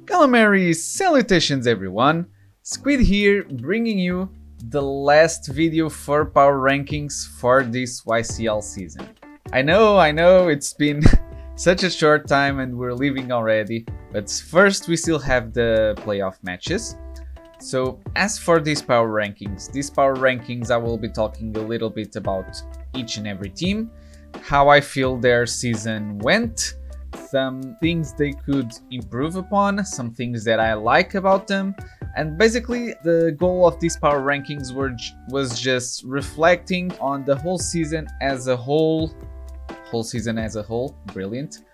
Calamari Salutations everyone! Squid here, bringing you the last video for power rankings for this YCL season. I know, it's been such a short time and we're leaving already, but first we still have the playoff matches. So as for these power rankings I will be talking a little bit about each and every team, how I feel their season went, some things they could improve upon, some things that I like about them, and basically the goal of these power rankings was just reflecting on the whole season as a whole, brilliant,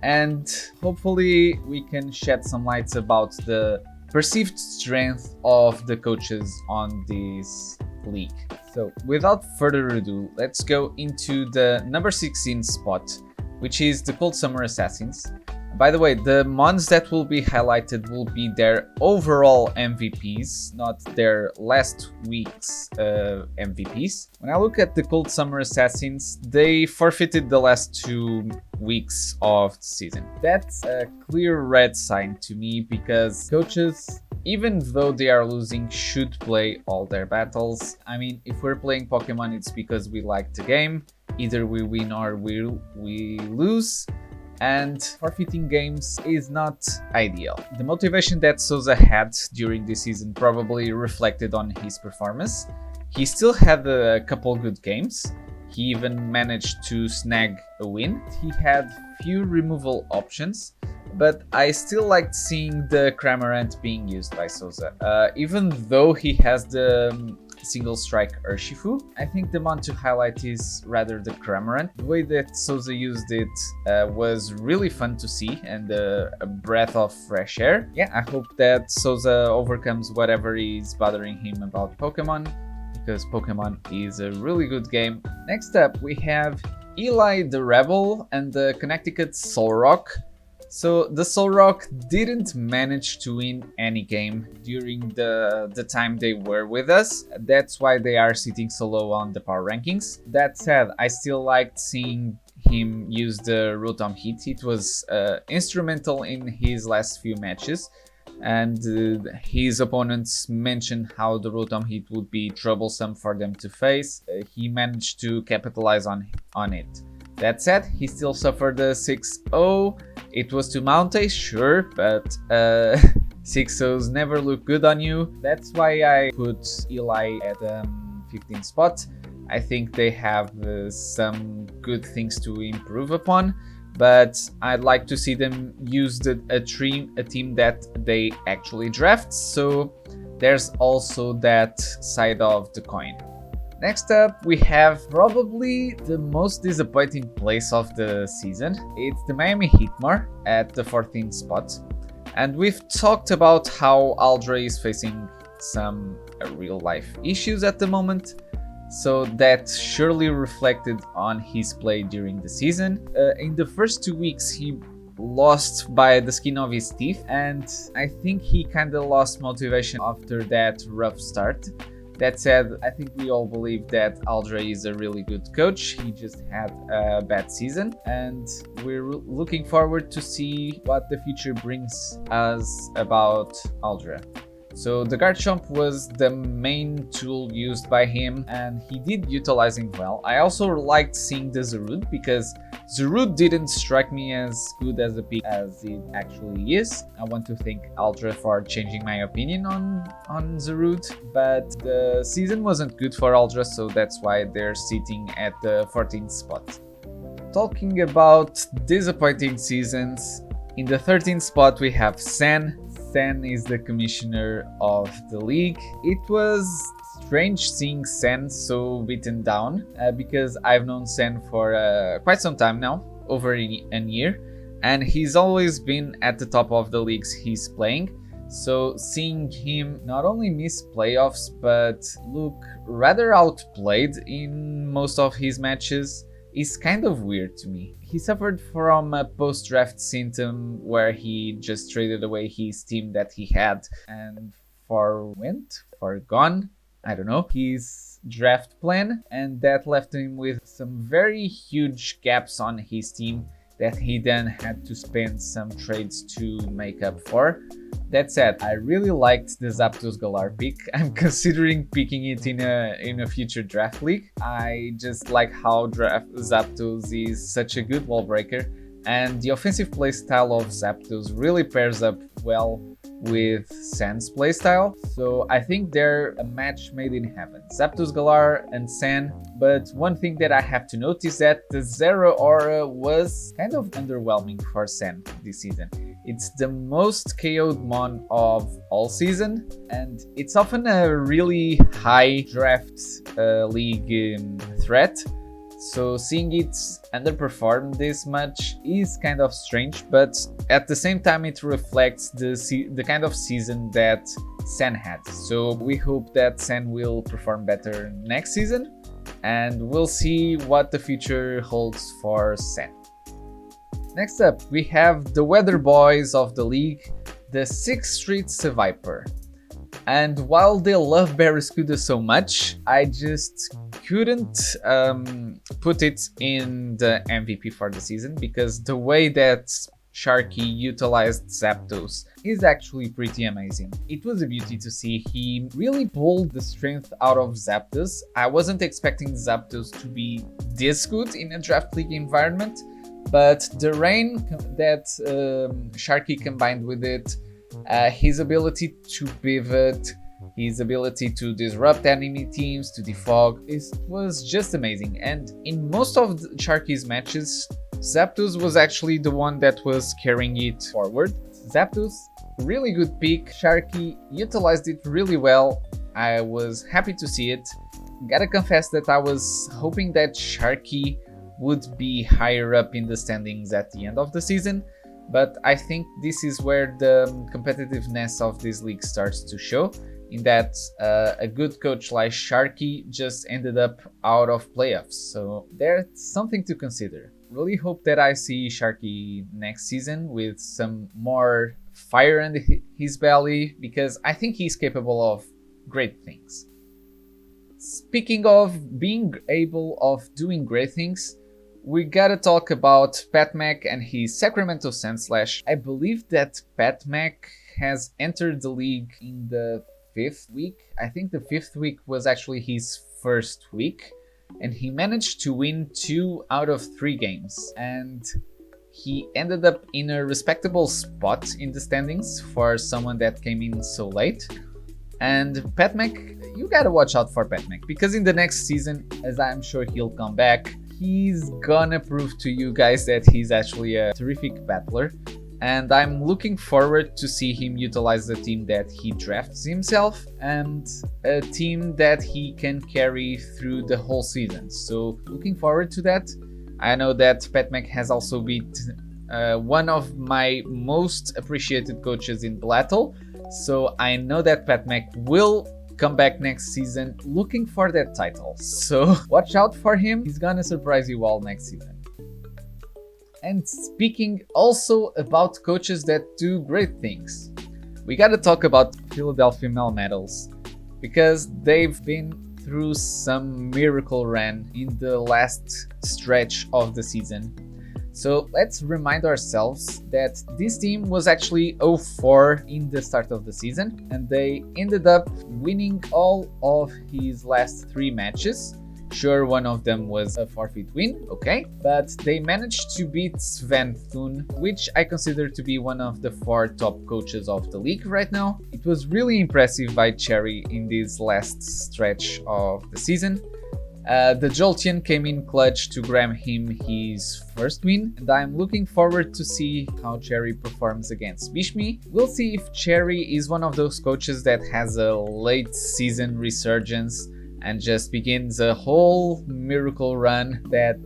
and hopefully we can shed some lights about the perceived strength of the coaches on this league. So without further ado, let's go into the number 16 spot, which is the Cold Summer Assassins. By the way, the mons that will be highlighted will be their overall MVPs, not their last week's MVPs. When I look at the Cold Summer Assassins, they forfeited the last 2 weeks of the season. That's a clear red sign to me, because coaches, even though they are losing, should play all their battles. I mean, if we're playing Pokemon, it's because we like the game. Either we win or we lose, and forfeiting games is not ideal. The motivation that Souza had during this season probably reflected on his performance. He still had a couple good games. He even managed to snag a win. He had few removal options, but I still liked seeing the Cramorant being used by Souza. Even though he has the single strike Urshifu, I think the mon to highlight is rather the Cramorant. The way that Souza used it was really fun to see, and a breath of fresh air. Yeah, I hope that Souza overcomes whatever is bothering him about Pokemon, because Pokemon is a really good game. Next up we have Eli the Rebel and the Connecticut Solrock. So the Solrock didn't manage to win any game during the time they were with us. That's why they are sitting so low on the power rankings. That said, I still liked seeing him use the Rotom hit. It was instrumental in his last few matches, and his opponents mentioned how the Rotom hit would be troublesome for them to face. He managed to capitalize on it. That said, he still suffered a 6-0. It was to Monte, sure, but 6-0s never look good on you. That's why I put Eli at 15th spot. I think they have some good things to improve upon, but I'd like to see them use a team that they actually draft, so there's also that side of the coin. Next up, we have probably the most disappointing place of the season. It's the Miami Hitmar at the 14th spot. And we've talked about how Aldra is facing some real-life issues at the moment, so that surely reflected on his play during the season. In the first 2 weeks, he lost by the skin of his teeth, and I think he kinda lost motivation after that rough start. That said, I think we all believe that Aldra is a really good coach. He just had a bad season, and we're looking forward to see what the future brings us about Aldra. So the Garchomp was the main tool used by him, and he did utilize him well. I also liked seeing the Zarude, because Zarude didn't strike me as good as a pick as it actually is. I want to thank Aldra for changing my opinion on Zarude, but the season wasn't good for Aldra, so that's why they're sitting at the 14th spot. Talking about disappointing seasons, in the 13th spot we have Sen. Sen is the commissioner of the league. It was strange seeing Sen so beaten down, because I've known Sen for quite some time now, over a year, and he's always been at the top of the leagues he's playing. So seeing him not only miss playoffs, but look rather outplayed in most of his matches is kind of weird to me. He suffered from a post-draft symptom where he just traded away his team that he had and forgone, I don't know, his draft plan, and that left him with some very huge gaps on his team that he then had to spend some trades to make up for. That said, I really liked the Zapdos Galar pick. I'm considering picking it in a future draft league. I just like how Zapdos is such a good wall breaker, and the offensive playstyle of Zapdos really pairs up well with Sen's playstyle, so I think they're a match made in heaven. Zapdos Galar and Sen, but one thing that I have to note is that the Zero Aura was kind of underwhelming for Sen this season. It's the most KO'd mon of all season, and it's often a really high draft league threat. So seeing it underperform this much is kind of strange, but at the same time it reflects the kind of season that Sen had. So we hope that Sen will perform better next season, and we'll see what the future holds for Sen. Next up, we have the Weather Boys of the league, the 6th Street Seviper. And while they love Barraskewda so much, I just couldn't put it in the MVP for the season, because the way that Sharky utilized Zapdos is actually pretty amazing. It was a beauty to see. He really pulled the strength out of Zapdos. I wasn't expecting Zapdos to be this good in a draft league environment, but the rain that Sharky combined with it, his ability to pivot, his ability to disrupt enemy teams, to defog, it was just amazing. And in most of Sharky's matches, Zapdos was actually the one that was carrying it forward. Zapdos, really good pick. Sharky utilized it really well. I was happy to see it. Gotta confess that I was hoping that Sharky would be higher up in the standings at the end of the season, but I think this is where the competitiveness of this league starts to show, in that a good coach like Sharky just ended up out of playoffs. So there's something to consider. Really hope that I see Sharky next season with some more fire in his belly, because I think he's capable of great things. Speaking of being able of doing great things, we gotta talk about Patmek and his Sacramento Sandslash. I believe that Patmek has entered the league in the 5th week. I think the 5th week was actually his first week, and he managed to win 2 out of 3 games. And he ended up in a respectable spot in the standings for someone that came in so late. And Patmek, you gotta watch out for Patmek, because in the next season, as I'm sure he'll come back, he's gonna prove to you guys that he's actually a terrific battler, and I'm looking forward to see him utilize the team that he drafts himself and a team that he can carry through the whole season. So looking forward to that. I know that Patmek has also beat one of my most appreciated coaches in Blatel, so I know that Patmek will come back next season looking for that title. So watch out for him. He's gonna surprise you all next season. And speaking also about coaches that do great things, we gotta talk about Philadelphia Melmetal's, because they've been through some miracle run in the last stretch of the season. So let's remind ourselves that this team was actually 0-4 in the start of the season, and they ended up winning all of his last 3 matches. Sure, one of them was a forfeit win, okay, but they managed to beat Sven Thun, which I consider to be one of the 4 top coaches of the league right now. It was really impressive by Cherry in this last stretch of the season. The Jolteon came in clutch to grab him his first win, and I'm looking forward to see how Cherry performs against Bishmi. We'll see if Cherry is one of those coaches that has a late season resurgence and just begins a whole miracle run that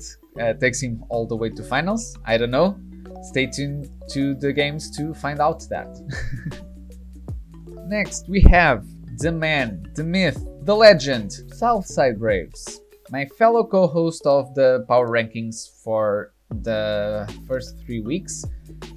takes him all the way to finals. I don't know. Stay tuned to the games to find out that. Next, we have the man, the myth, the legend, Southside Braves. My fellow co-host of the power rankings for the first 3 weeks.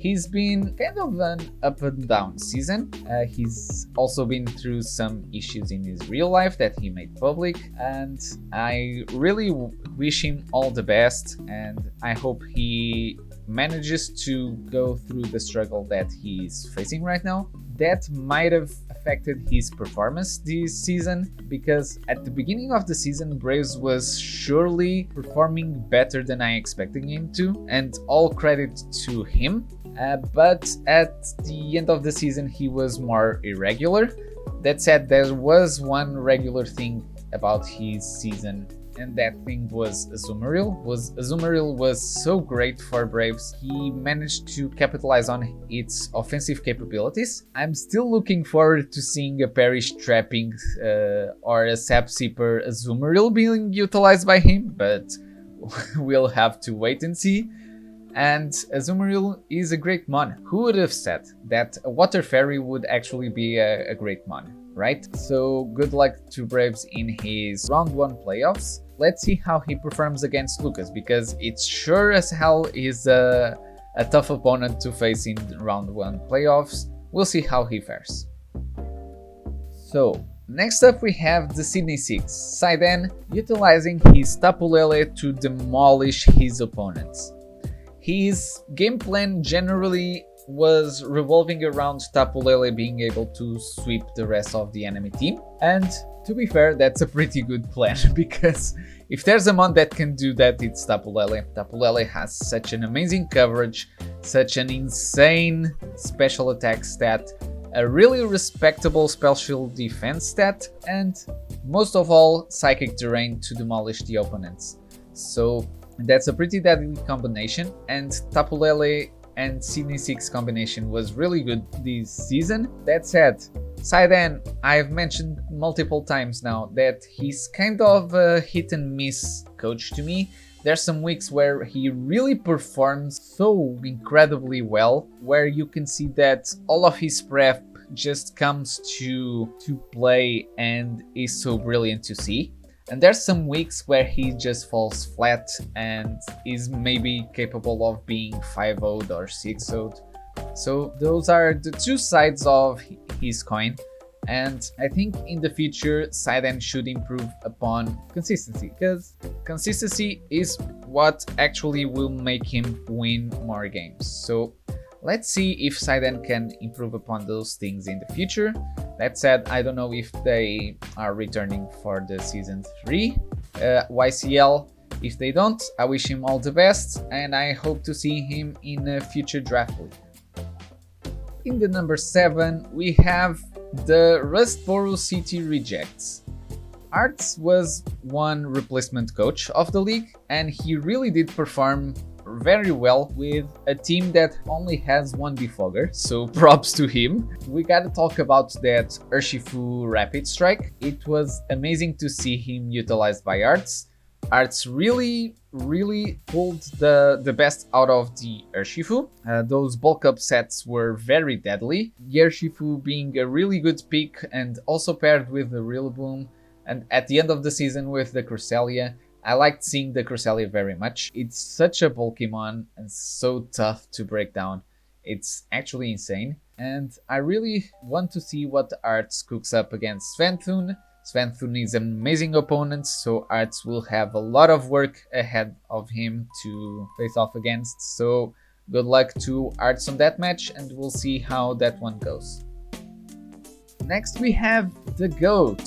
He's been kind of an up and down season. He's also been through some issues in his real life that he made public, and I really wish him all the best, and I hope he manages to go through the struggle that he's facing right now, that might have affected his performance this season, because at the beginning of the season Braves was surely performing better than I expected him to, and all credit to him. But at the end of the season he was more irregular. That said, there was one regular thing about his season, and that thing was Azumarill. Azumarill was so great for Braves. He managed to capitalize on its offensive capabilities. I'm still looking forward to seeing a Perish Trapping or a Sap Sipper Azumarill being utilized by him, but we'll have to wait and see. And Azumarill is a great mon. Who would have said that a Water Fairy would actually be a great mon, right? So good luck to Braves in his round 1 playoffs. Let's see how he performs against Lucas, because it's sure as hell is a tough opponent to face in round 1 playoffs. We'll see how he fares. So next up we have the Sydney 6, Sidon, utilizing his Tapu Lele to demolish his opponents. His game plan generally was revolving around Tapu Lele being able to sweep the rest of the enemy team, and to be fair, that's a pretty good plan, because if there's a mon that can do that, it's Tapu Lele. Tapu Lele has such an amazing coverage, such an insane special attack stat, a really respectable special defense stat, and most of all, Psychic Terrain to demolish the opponents. So that's a pretty deadly combination, and Tapu Lele and Sydney 6 combination was really good this season. That said, Sidon, I've mentioned multiple times now that he's kind of a hit and miss coach to me. There's some weeks where he really performs so incredibly well, where you can see that all of his prep just comes to play and is so brilliant to see. And there's some weeks where he just falls flat and is maybe capable of being 5-0'd or 6-0'd. So those are the two sides of his coin. And I think in the future, Sidon should improve upon consistency, because consistency is what actually will make him win more games. So let's see if Sidon can improve upon those things in the future. That said, I don't know if they are returning for the Season 3 YCL. If they don't, I wish him all the best, and I hope to see him in a future draft league. In the number 7, we have the Rustboro City Rejects. Arts was one replacement coach of the league, and he really did perform very well with a team that only has one defogger, so props to him. We gotta talk about that Urshifu Rapid Strike. It was amazing to see him utilized by Arts. Arts really pulled the best out of the Urshifu. Those bulk up sets were very deadly. The Urshifu being a really good pick, and also paired with the Rillaboom, and at the end of the season with the Cresselia. I liked seeing the Cresselia very much. It's such a bulky mon and so tough to break down. It's actually insane. And I really want to see what Arts cooks up against Sventhun. Sventhun is an amazing opponent, so Arts will have a lot of work ahead of him to face off against. So good luck to Arts on that match, and we'll see how that one goes. Next we have the GOAT,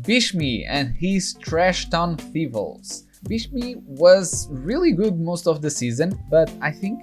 Bishmi, and his Trash Town Thieves. Bishmi was really good most of the season, but I think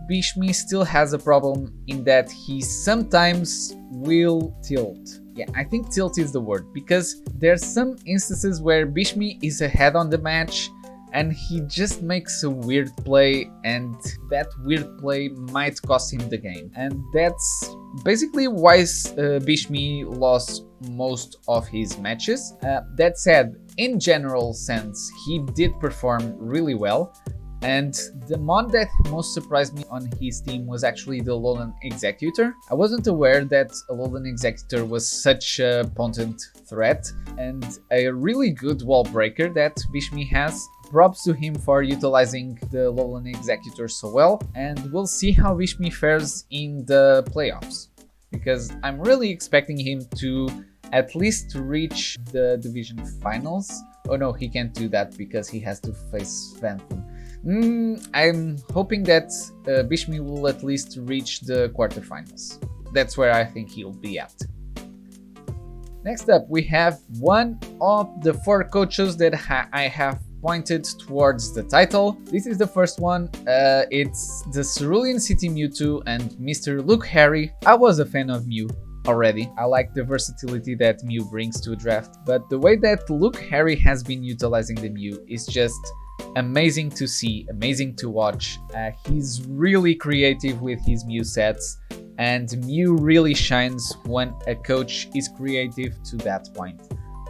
Bishmi still has a problem in that he sometimes will tilt. Yeah, I think tilt is the word, because there's some instances where Bishmi is ahead on the match and he just makes a weird play, and that weird play might cost him the game. And that's basically why Bishmi lost most of his matches. That said, in general sense, he did perform really well. And the mon that most surprised me on his team was actually the Alolan Executor. I wasn't aware that Alolan Executor was such a potent threat and a really good wall breaker that Bishmi has. Props to him for utilizing the Alolan Executor so well, and we'll see how Bishmi fares in the playoffs, because I'm really expecting him to at least reach the division finals. Oh no, he can't do that because he has to face Phantom. I'm hoping that Bishmi will at least reach the quarterfinals. That's where I think he'll be at. Next up, we have one of the 4 coaches that I have pointed towards the title. This is the first one. It's the Cerulean City Mewtwo and Mr. Luke Harry. I was a fan of Mew already. I like the versatility that Mew brings to a draft, but the way that Luke Harry has been utilizing the Mew is just amazing to see, amazing to watch. He's really creative with his Mew sets, and Mew really shines when a coach is creative to that point.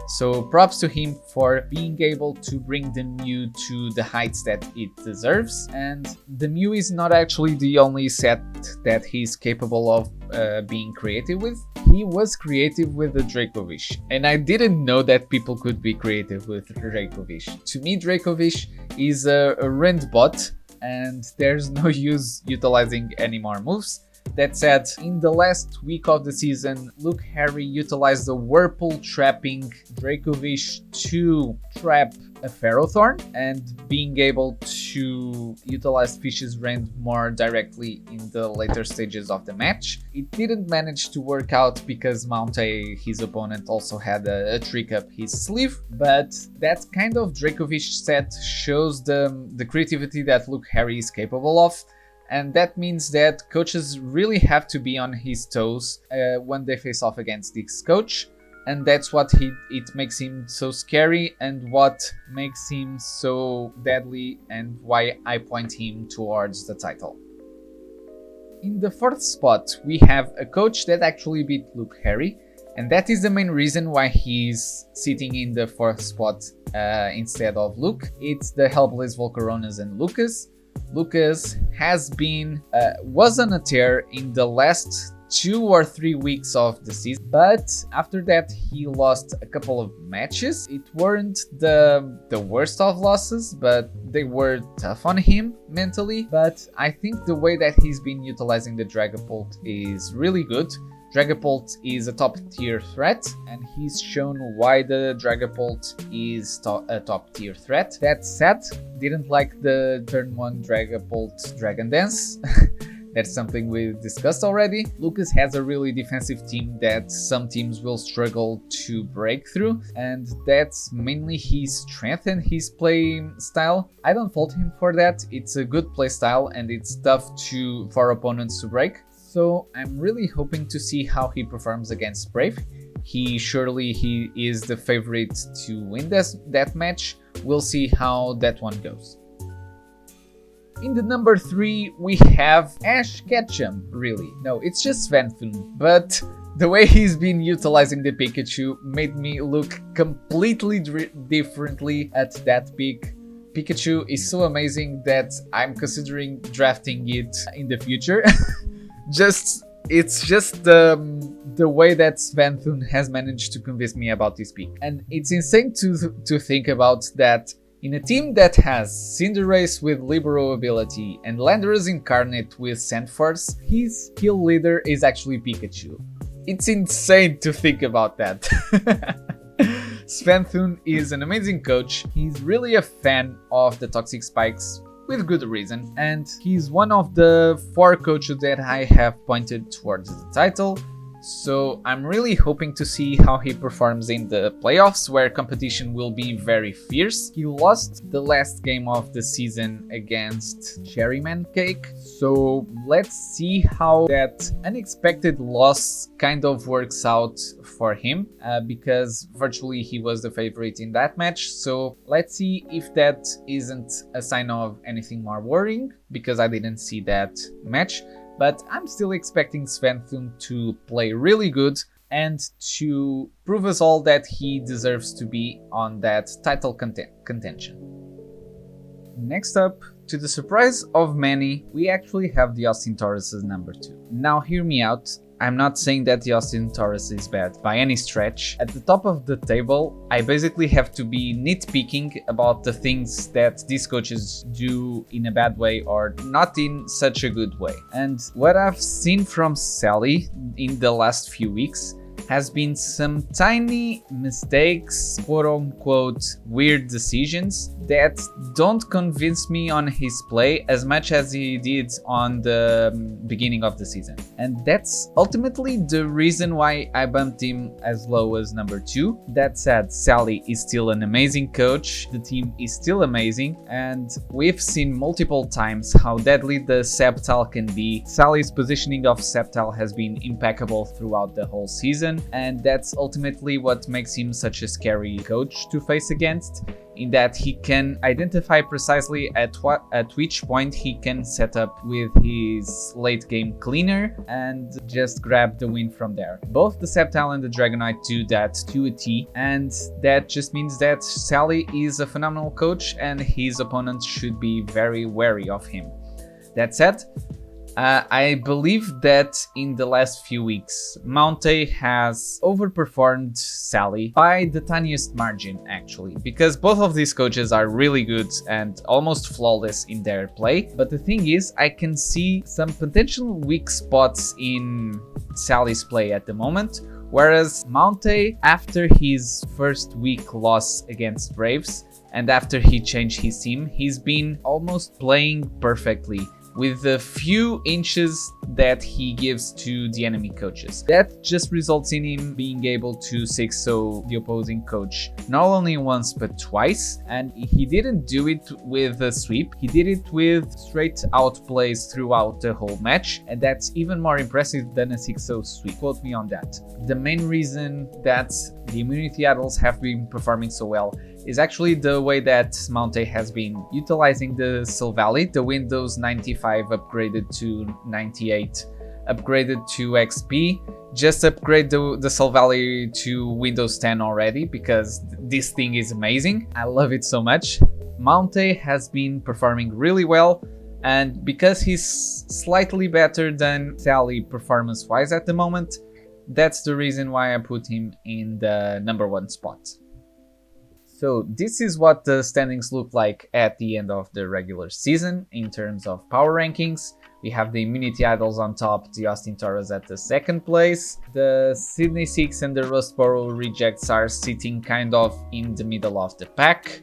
So props to him for being able to bring the Mew to the heights that it deserves. And the Mew is not actually the only set that he's capable of being creative with. He was creative with the Dracovish, and I didn't know that people could be creative with Dracovish. To me, Dracovish is a rend bot, and there's no use utilizing any more moves. That said, in the last week of the season, Luke Harry utilized the Whirlpool trapping Dracovish to trap a Ferrothorn, and being able to utilize Fish's Rend more directly in the later stages of the match. It didn't manage to work out because Monte, his opponent, also had a trick up his sleeve, but that kind of Dracovish set shows the creativity that Luke Harry is capable of. And that means that coaches really have to be on his toes when they face off against this coach. And that's what it makes him so scary, and what makes him so deadly, and why I point him towards the title. In the 4th spot, we have a coach that actually beat Luke Harry, and that is the main reason why he's sitting in the 4th spot instead of Luke. It's the Hellblaze Volcaronas and Lucas. Lucas has been was on a tear in the last 2 or 3 weeks of the season, but after that he lost a couple of matches. It weren't the worst of losses, but they were tough on him mentally. But I think the way that he's been utilizing the Dragapult is really good. Dragapult is a top tier threat, and he's shown why the Dragapult is a top tier threat. That said, didn't like the turn 1 Dragapult Dragon Dance. That's something we've discussed already. Lucas has a really defensive team that some teams will struggle to break through, and that's mainly his strength and his play style. I don't fault him for that. It's a good play style, and it's tough for opponents to break. So I'm really hoping to see how he performs against Brave. He is the favorite to win that match. We'll see how that one goes. In the number 3, we have Ash Ketchum, really. No, it's just Sventhun, but the way he's been utilizing the Pikachu made me look completely differently at that pick. Pikachu is so amazing that I'm considering drafting it in the future. It's just the way that Sventhun has managed to convince me about this pick. And it's insane to think about that in a team that has Cinderace with Libero ability and Landorus Incarnate with Sandforce, his skill leader is actually Pikachu. It's insane to think about that. Sventhun is an amazing coach. He's really a fan of the Toxic Spikes, with good reason, and he's one of the 4 coaches that I have pointed towards the title. So I'm really hoping to see how he performs in the playoffs, where competition will be very fierce. He lost the last game of the season against Cherryman Cake, so let's see how that unexpected loss kind of works out for him, because virtually he was the favorite in that match. So let's see if that isn't a sign of anything more worrying, because I didn't see that match. But I'm still expecting Sventhun to play really good and to prove us all that he deserves to be on that title contention. Next up, to the surprise of many, we actually have the Austin Taurus as number 2. Now hear me out. I'm not saying that the Austin Taurus is bad by any stretch. At the top of the table, I basically have to be nitpicking about the things that these coaches do in a bad way or not in such a good way. And what I've seen from Sally in the last few weeks has been some tiny mistakes, quote-unquote weird decisions that don't convince me on his play as much as he did on the beginning of the season. And that's ultimately the reason why I bumped him as low as number 2. That said, Sally is still an amazing coach, the team is still amazing, and we've seen multiple times how deadly the Sceptile can be. Sally's positioning of Sceptile has been impeccable throughout the whole season, and that's ultimately what makes him such a scary coach to face against, in that he can identify precisely at which point he can set up with his late game cleaner and just grab the win from there. Both the Sceptile and the Dragonite do that to a T, and that just means that Sally is a phenomenal coach and his opponents should be very wary of him. That said, I believe that in the last few weeks, Monte has overperformed Sally by the tiniest margin, actually, because both of these coaches are really good and almost flawless in their play. But the thing is, I can see some potential weak spots in Sally's play at the moment, whereas Monte, after his first week loss against Braves and after he changed his team, he's been almost playing perfectly, with the few inches that he gives to the enemy coaches. That just results in him being able to 6-0 the opposing coach not only once but twice, and he didn't do it with a sweep, he did it with straight out plays throughout the whole match, and that's even more impressive than a 6-0 sweep. Quote me on that. The main reason that the immunity idols have been performing so well is actually the way that Monte has been utilizing the Silvally, the Windows 95 upgraded to 98, upgraded to XP. Just upgrade the Silvally to Windows 10 already, because this thing is amazing. I love it so much. Monte has been performing really well, and because he's slightly better than Sally performance-wise at the moment, that's the reason why I put him in the number 1 spot. So this is what the standings look like at the end of the regular season in terms of power rankings. We have the Immunity Idols on top, the Austin Toros at the 2nd place. The Sydney Six and the Rustboro Rejects are sitting kind of in the middle of the pack.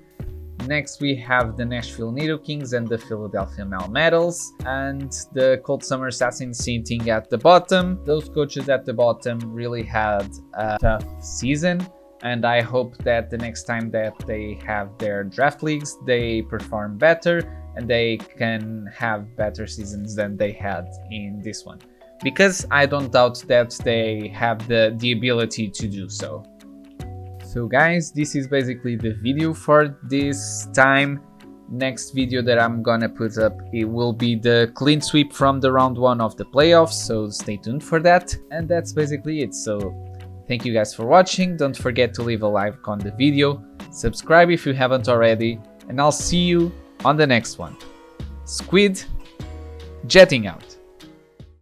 Next we have the Nashville Nidokings and the Philadelphia Melmetal, and the Cold Summer Assassins sitting at the bottom. Those coaches at the bottom really had a tough season, and I hope that the next time that they have their draft leagues, they perform better and they can have better seasons than they had in this one, because I don't doubt that they have the ability to do so. So guys, this is basically the video for this time. Next video that I'm gonna put up, it will be the clean sweep from the round 1 of the playoffs, so stay tuned for that. And that's basically it. So thank you guys for watching. Don't forget to leave a like on the video, subscribe if you haven't already, and I'll see you on the next one. Squid jetting out.